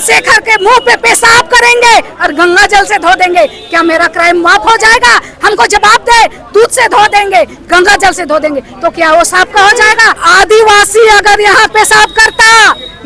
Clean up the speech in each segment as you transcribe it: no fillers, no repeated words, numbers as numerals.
शेखर के मुंह पे पेशाब करेंगे और गंगा जल से धो देंगे, क्या मेरा क्राइम माफ हो जाएगा? हमको जवाब दे, दूध से धो देंगे, गंगा जल से धो देंगे, तो क्या वो साफ का हो जाएगा? आदिवासी अगर यहाँ पेशाब करता,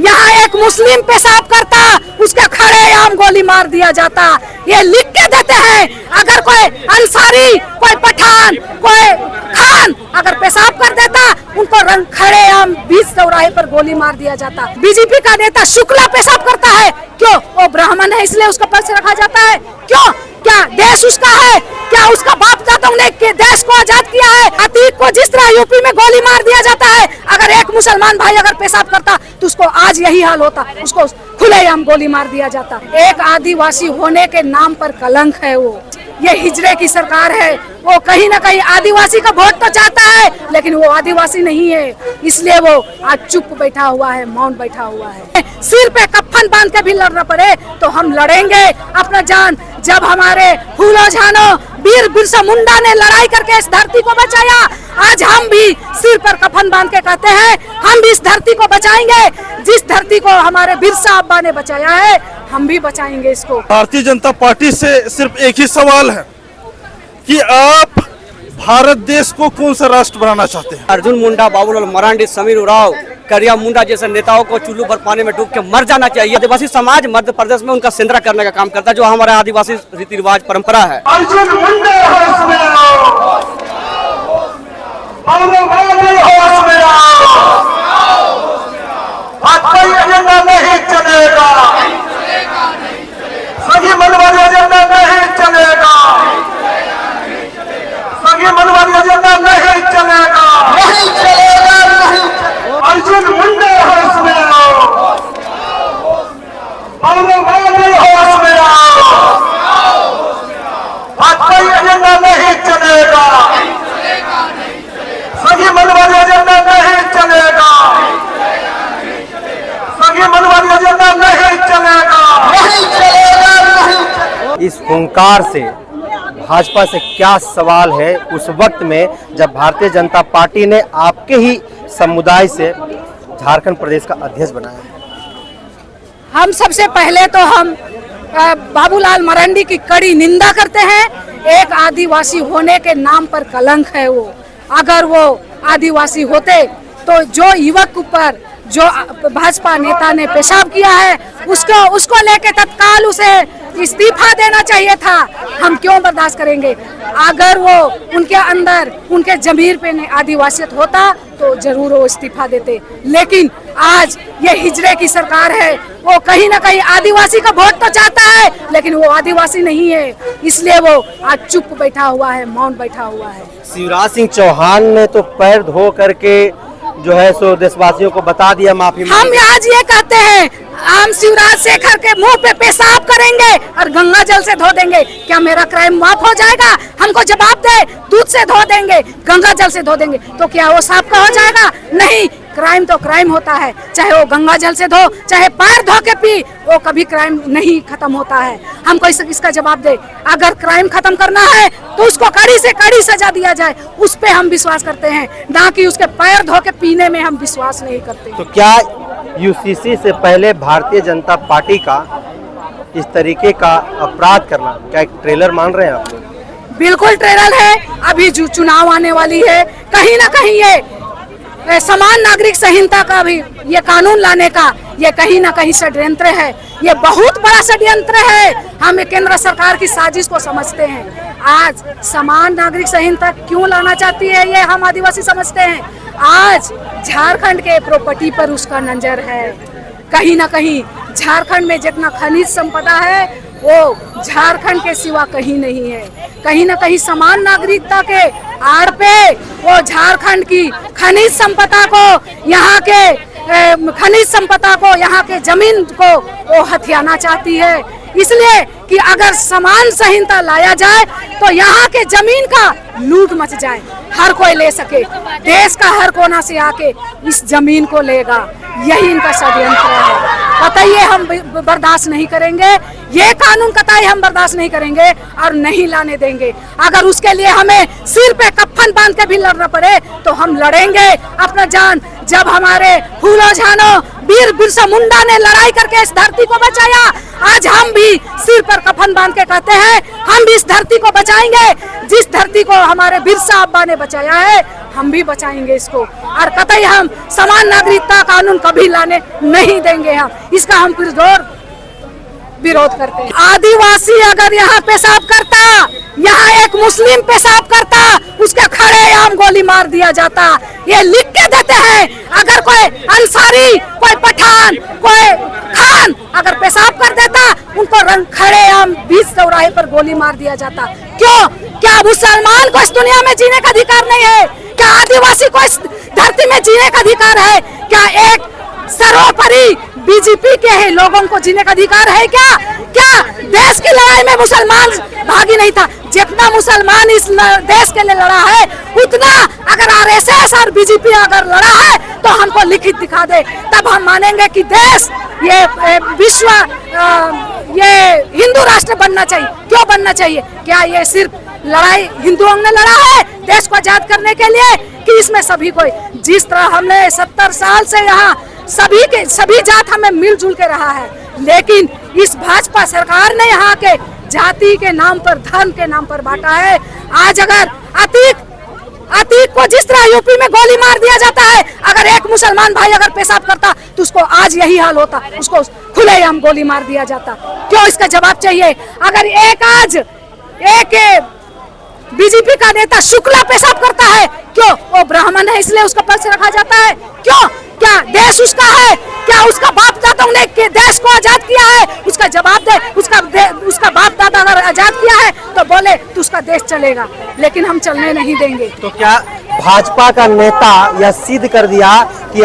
यहाँ एक मुस्लिम पेशाब करता, उसका खड़े आम गोली मार दिया जाता। ये लिख के देते हैं, अगर कोई अंसारी, कोई पठान, कोई खान अगर पेशाब कर देता, उनको खड़े आम बीच चौराहे पर गोली मार दिया जाता। बीजेपी का नेता शुक्ला पेशाब करता है, क्यों? वो ब्राह्मण है इसलिए उसका पक्ष रखा जाता है, क्यों? क्या देश उसका है? क्या उसका बाप दादाओं ने देश को आजाद किया है? अतीक को जिस तरह यूपी में गोली मार दिया जाता है, अगर एक मुसलमान भाई अगर पेशाब करता तो उसको आज यही हाल होता, उसको खुलेआम गोली मार दिया जाता। एक आदिवासी होने के नाम पर कलंक है वो। ये हिजड़े की सरकार है, वो कहीं ना कहीं आदिवासी का वोट तो चाहता है, लेकिन वो आदिवासी नहीं है, इसलिए वो आज चुप बैठा हुआ है, मौन बैठा हुआ है। सिर पे कफन बांध के भी लड़ना पड़े तो हम लड़ेंगे अपना जान। जब हमारे फूलो झानो वीर बिरसा मुंडा ने लड़ाई करके इस धरती को बचाया, आज हम भी सिर पर कफन बांध के कहते हैं हम भी इस धरती को बचाएंगे। जिस धरती को हमारे बिरसा अब्बा ने बचाया है, हम भी बचाएंगे इसको। भारतीय जनता पार्टी से सिर्फ एक ही सवाल है कि आप भारत देश को कौन सा राष्ट्र बनाना चाहते हैं? अर्जुन मुंडा, बाबूलाल मरांडी, समीर उरांव, करिया मुंडा जैसे नेताओं को चुल्लू भर पानी में डूब के मर जाना चाहिए। आदिवासी समाज मध्य प्रदेश में उनका सिंदरा करने का काम करता है, जो हमारा आदिवासी रीति रिवाज परंपरा है। अर्जुन मुंडा होश में आओ, बाबूलाल होश में आओ, आज कोई एजेंडा नहीं चलेगा, सभी मनवादी एजेंडा नहीं चलेगा, सभी मनवादी एजेंडा नहीं चलेगा, नहीं चलेगा, नहीं। अर्जुन मुंडा होश में आओ, बाबूलाल होश में आओ, आज कोई एजेंडा नहीं चलेगा, सभी मनवादी एजेंडा नहीं चलेगा, सभी मनवादी एजेंडा नहीं चलेगा, नहीं चलेगा, नहीं। इस हुंकार से भाजपा से क्या सवाल है उस वक्त में जब भारतीय जनता पार्टी ने आपके ही समुदाय से झारखंड प्रदेश का अध्यक्ष बनाया है? हम सबसे पहले तो हम बाबूलाल मरांडी की कड़ी निंदा करते हैं। एक आदिवासी होने के नाम पर कलंक है वो। अगर वो आदिवासी होते तो जो युवक ऊपर जो भाजपा नेता ने पेशाब किया है उसको लेके तत्काल उसे इस्तीफा देना चाहिए था। हम क्यों बर्दाश्त करेंगे? अगर वो उनके अंदर उनके जमीर पे आदिवासियत होता तो जरूर वो इस्तीफा देते, लेकिन आज ये हिजड़े की सरकार है, वो कहीं ना कहीं आदिवासी का वोट तो चाहता है, लेकिन वो आदिवासी नहीं है, इसलिए वो आज चुप बैठा हुआ है, मौन बैठा हुआ है। शिवराज सिंह चौहान ने तो पैर धो करके जो है सो देशवासियों को बता दिया माफी। हम आज ये कहते हैं हम शिवराज शेखर के मुंह पे पेशाब करेंगे और गंगा जल से धो देंगे, क्या मेरा क्राइम माफ हो जाएगा? हमको जवाब दे, दूध से धो देंगे, गंगा जल से धो देंगे, तो क्या वो साफ का हो जाएगा? नहीं, क्राइम तो क्राइम होता है, चाहे वो गंगा जल से धो, चाहे पैर धो के पी, वो कभी क्राइम नहीं खत्म होता है। हमको इसका जवाब दे। अगर क्राइम खत्म करना है तो उसको कड़ी से कड़ी सजा दिया जाए, उस पे हम विश्वास करते हैं, ना कि उसके पैर धो के पीने में हम विश्वास नहीं करते। तो क्या यूसीसी से पहले भारतीय जनता पार्टी का इस तरीके का अपराध करना क्या एक ट्रेलर मान रहे हैं आप? बिल्कुल ट्रेलर है। अभी जो चुनाव आने वाली है, कहीं ना कहीं ये समान नागरिक संहिता का भी ये कानून लाने का ये कहीं ना कहीं षड्यंत्र है, ये बहुत बड़ा षड्यंत्र है। हम केंद्र सरकार की साजिश को समझते हैं। आज समान नागरिक संहिता क्यों लाना चाहती है ये हम आदिवासी समझते हैं। आज झारखंड के प्रॉपर्टी पर उसका नजर है। कहीं ना कहीं झारखंड में जितना खनिज संपदा है वो झारखंड के सिवा कहीं नहीं है। कहीं ना कहीं समान नागरिकता के आड़ पे वो झारखंड की खनिज संपदा को, यहाँ के खनिज संपदा को, यहाँ के जमीन को वो हथियाना चाहती है। इसलिए कि अगर समान संहिता लाया जाए तो यहाँ के जमीन का लूट मच जाए, हर कोई ले सके, देश का हर कोना से आके इस जमीन को लेगा। यही इनका षड्यंत्र है। कतई हम बर्दाश्त नहीं करेंगे, ये कानून कतई हम बर्दाश्त नहीं करेंगे और नहीं लाने देंगे। अगर उसके लिए हमें सिर पे कफन बांध के भी लड़ना पड़े तो हम लड़ेंगे अपना जान। जब हमारे फूलो झानो वीर बिरसा मुंडा ने लड़ाई करके इस धरती को बचाया। आज हम भी सिर पर कफन बांध के कहते हैं हम भी इस धरती को बचाएंगे। जिस धरती को हमारे बिरसा अब्बा ने बचाया है हम भी बचाएंगे इसको, और कतई हम समान नागरिकता कानून कभी लाने नहीं देंगे। हम इसका हम पुरजोर विरोध करते हैं। आदिवासी अगर यहाँ पेशाब करता, यहाँ एक मुस्लिम पेशाब करता, उसके खड़े आम गोली मार दिया जाता। ये लिख के देते हैं अगर कोई अंसारी, कोई पठान, कोई खान अगर पेशाब कर देता उनको खड़े आम बीच चौराहे पर गोली मार दिया जाता। क्यों? क्या मुसलमान को इस दुनिया में जीने का अधिकार नहीं है? क्या आदिवासी को इस धरती में जीने का अधिकार है? क्या एक सर्वोपरि बीजेपी के है लोगों को जीने का अधिकार है? क्या देश की लड़ाई में मुसलमान भागी नहीं था? जितना मुसलमान इस देश के लिए लड़ा है उतना अगर आरएसएस और बीजेपी अगर लड़ा है तो हमको लिखित दिखा दे, तब हम मानेंगे कि देश ये विश्व ये हिंदू राष्ट्र बनना चाहिए। क्यों बनना चाहिए? क्या ये सिर्फ लड़ाई हिंदुओं ने लड़ा है देश को आजाद करने के लिए, कि इसमें सभी कोई, जिस तरह हमने 70 साल से यहाँ सभी जात हमें मिलजुल के रहा है, लेकिन इस भाजपा सरकार ने यहाँ के जाति के नाम पर, धर्म के नाम पर बांटा है। आज अगर अतीक को जिस तरह यूपी में गोली मार दिया जाता है, अगर एक मुसलमान भाई अगर पेशाब करता तो उसको आज यही हाल होता, उसको खुलेआम गोली मार दिया जाता। क्यों? इसका जवाब चाहिए। अगर एक बीजेपी का नेता शुक्ला पेशाब करता है, क्यों? वो ब्राह्मण है इसलिए उसका पक्ष रखा जाता है? क्यों? क्या देश उसका है? क्या उसका बाप दादाओं ने देश को आजाद किया है? उसका जवाब दे। उसका बाप दादा अगर आजाद किया है तो बोले तो उसका देश चलेगा, लेकिन हम चलने नहीं देंगे। तो क्या भाजपा का नेता यह सिद्ध कर दिया कि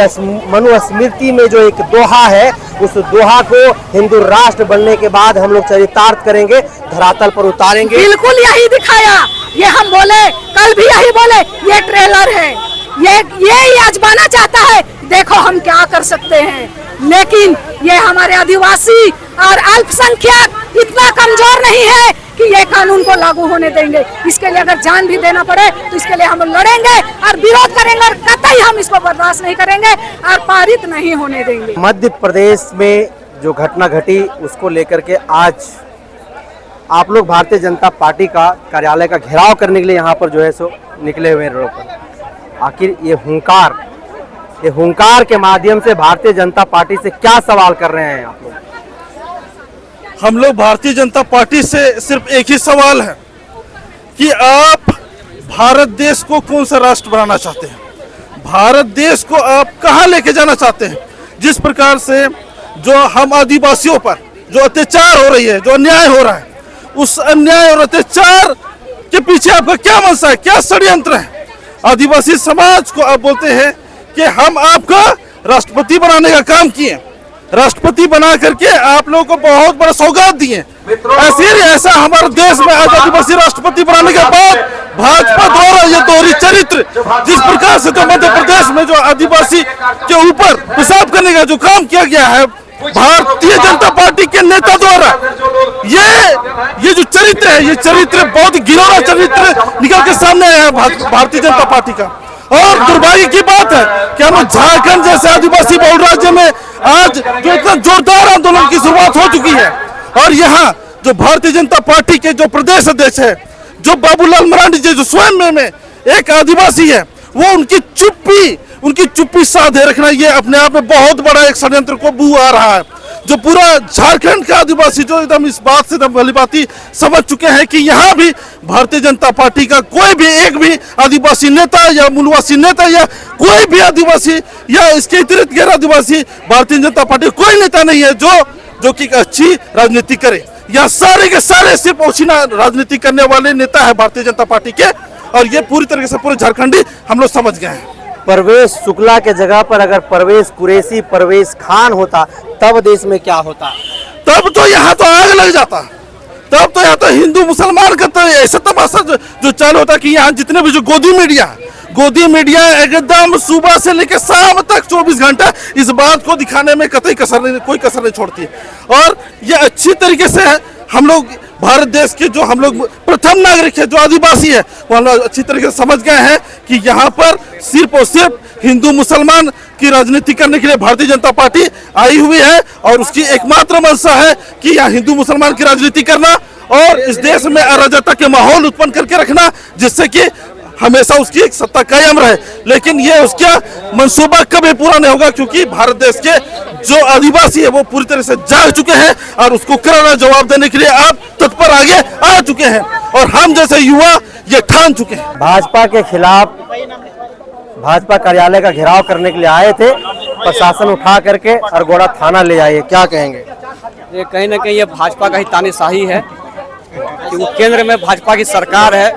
मनुस्मृति में जो एक दोहा है, उस दोहा को हिंदू राष्ट्र बनने के बाद हम लोग चरितार्थ करेंगे, धरातल पर उतारेंगे? बिल्कुल यही दिखाया। ये हम बोले, कल भी यही बोले, ये ट्रेलर है, ये आजमाना चाहता है, देखो हम क्या कर सकते हैं। लेकिन ये हमारे आदिवासी और अल्पसंख्यक इतना कमजोर नहीं है कि ये कानून को लागू होने देंगे। इसके लिए अगर जान भी देना पड़े तो इसके लिए हम लड़ेंगे और विरोध करेंगे, और कतई हम इसको बर्दाश्त नहीं करेंगे और पारित नहीं होने देंगे। मध्य प्रदेश में जो घटना घटी उसको लेकर के आज आप लोग भारतीय जनता पार्टी का कार्यालय का घेराव करने के लिए यहाँ पर जो है सो निकले हुए हैं रोड पर। आखिर ये हुंकार के माध्यम से भारतीय जनता पार्टी से क्या सवाल कर रहे हैं आप लोग? हम लोग भारतीय जनता पार्टी से सिर्फ एक ही सवाल है कि आप भारत देश को कौन सा राष्ट्र बनाना चाहते हैं? भारत देश को आप कहाँ लेके जाना चाहते हैं? जिस प्रकार से जो हम आदिवासियों पर जो अत्याचार हो रही है, जो अन्याय हो रहा है, उस अन्याय और अत्याचार के पीछे आपका क्या मंशा है, क्या षड्यंत्र है? आदिवासी समाज को आप बोलते हैं कि हम आपका राष्ट्रपति बनाने का काम किए, राष्ट्रपति बना करके आप लोगों को बहुत बड़ा सौगात दिए। ऐसा हमारे देश में आज आदिवासी राष्ट्रपति बनाने के बाद भाजपा द्वारा ये दोहरी चरित्र, जिस प्रकार से जो मध्य प्रदेश में जो आदिवासी के ऊपर पेशाब करने का जो काम किया गया है भारतीय जनता पार्टी के नेता द्वारा, ये जो चरित्र है, ये चरित्र बहुत गिरोना चरित्र निकल के सामने आया है भारतीय जनता पार्टी का। और दुर्भाग्य की बात है कि हम झारखंड जैसे आदिवासी बहुल राज्य में आज जो इतना जोरदार आंदोलन की शुरुआत हो चुकी है, और यहाँ जो भारतीय जनता पार्टी के जो प्रदेश अध्यक्ष है, जो बाबूलाल मरांडी जी, जो स्वयं में एक आदिवासी है, वो उनकी चुप्पी साधे रखना, ये अपने आप में बहुत बड़ा एक षड्यंत्र को बू आ रहा है। जो पूरा झारखंड का आदिवासी जो एकदम इस बात से एकदम भलीभांति समझ चुके हैं कि यहाँ भी भारतीय जनता पार्टी का कोई भी एक भी आदिवासी नेता या मूलवासी नेता या कोई भी आदिवासी या इसके इतरित गैर आदिवासी भारतीय जनता पार्टी कोई नेता नहीं है जो कि अच्छी राजनीति करे। यहाँ सारे के सारे सिर्फ ओछिना राजनीति करने वाले नेता है भारतीय जनता पार्टी के, और ये पूरी तरीके से पूरे झारखंडी हम लोग समझ गए हैं। परवेश शुक्ला के जगह पर अगर परवेश कुरैशी, परवेश खान होता तब देश में क्या होता? तब तो यहाँ तो आग लग जाता। तब तो यहाँ तो हिंदू मुसलमान का तो ऐसा तमाशा जो चालू होता कि यहाँ जितने भी जो गोदी मीडिया एकदम सुबह से लेकर शाम तक 24 घंटा इस बात को दिखाने में कोई कसर नहीं छोड़ती है। और ये अच्छी तरीके से हम लोग भारत देश के जो हम लोग प्रथम नागरिक है, जो आदिवासी है, वो हम लोग अच्छी तरीके से समझ गए हैं कि यहाँ पर सिर्फ और सिर्फ हिंदू मुसलमान की राजनीति करने के लिए भारतीय जनता पार्टी आई हुई है और उसकी एकमात्र मंशा है कि यहाँ हिंदू मुसलमान की राजनीति करना और इस देश में अराजकता के माहौल उत्पन्न करके रखना, जिससे कि हमेशा उसकी एक सत्ता कायम रहे। लेकिन ये उसका मंसूबा कभी पूरा नहीं होगा, क्योंकि भारत देश के जो आदिवासी है वो पूरी तरह से जाग चुके हैं और उसको करारा जवाब देने के लिए आप तत्पर आगे आ चुके हैं और हम जैसे युवा ये ठान चुके हैं। भाजपा के खिलाफ भाजपा कार्यालय का घेराव करने के लिए आए थे, प्रशासन उठा करके अरगोड़ा थाना ले आए, क्या कहेंगे? ये कहीं ना कहीं ये भाजपा का ही तानाशाही है कि वो केंद्र में भाजपा की सरकार है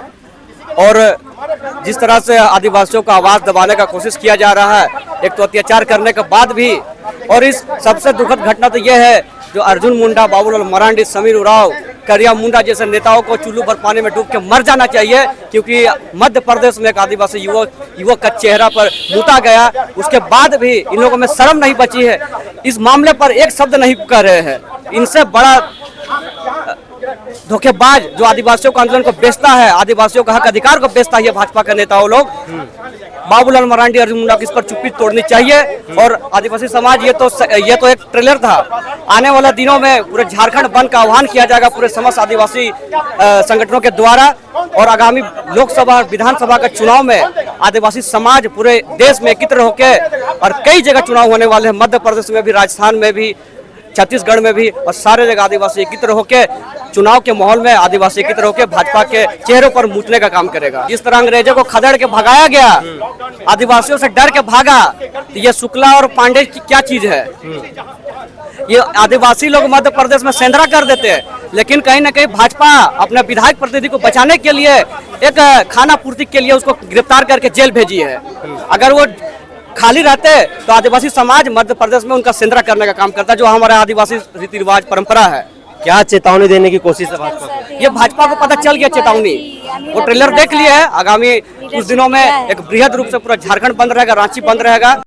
और जिस तरह से आदिवासियों का आवाज दबाने का कोशिश किया जा रहा है, एक तो अत्याचार करने के बाद भी, और इस सबसे दुखद घटना तो यह है जो अर्जुन मुंडा, बाबूलाल मरांडी, समीर उरांव, करिया मुंडा जैसे नेताओं को चुल्लू भर पानी में डूब के मर जाना चाहिए, क्योंकि मध्य प्रदेश में एक आदिवासी युवक का चेहरा पर मूता गया, उसके बाद भी इन लोगों में शर्म नहीं बची है, इस मामले पर एक शब्द नहीं कह रहे हैं। इनसे बड़ा धोखेबाज जो आदिवासियों के आंदोलन को बेचता है, आदिवासियों का हक अधिकार को बेचता है, ये भाजपा के नेताओं लोग। बाबूलाल मरांडी, अर्जुन मुंडा की इस पर चुप्पी तोड़नी चाहिए और आदिवासी समाज ये तो एक ट्रेलर था। आने वाले दिनों में पूरे झारखंड बंद का आह्वान किया जाएगा पूरे समस्त आदिवासी संगठनों के द्वारा और आगामी लोकसभा और विधानसभा का चुनाव में आदिवासी समाज पूरे देश में एकत्र होकर, और कई जगह चुनाव होने वाले हैं, मध्य प्रदेश में भी, राजस्थान में भी, छत्तीसगढ़ में भी, और सारे जगह आदिवासी एकत्र होकर चुनाव के माहौल में आदिवासी एकत्र होकर भाजपा के चेहरों पर मूतने का काम करेगा। जिस तरह अंग्रेजों को खदेड़ के भगाया गया, आदिवासियों से डर के भागा, तो ये शुक्ला और पांडे की क्या चीज है? ये आदिवासी लोग मध्य प्रदेश में सेंधरा कर देते हैं, लेकिन कहीं ना कहीं भाजपा अपने विधायक प्रतिनिधि को बचाने के लिए, एक खाना पूर्ति के लिए उसको गिरफ्तार करके जेल भेजी है। अगर वो खाली रहते तो आदिवासी समाज मध्य प्रदेश में उनका सेंधरा करने का काम करता है, जो हमारा आदिवासी रीति रिवाज परंपरा है। क्या चेतावनी देने की कोशिश है भाजपा को? ये भाजपा को पता चल गया चेतावनी, वो ट्रेलर देख लिया है। आगामी कुछ दिनों में एक बृहद रूप से पूरा झारखंड बंद रहेगा, रांची बंद रहेगा।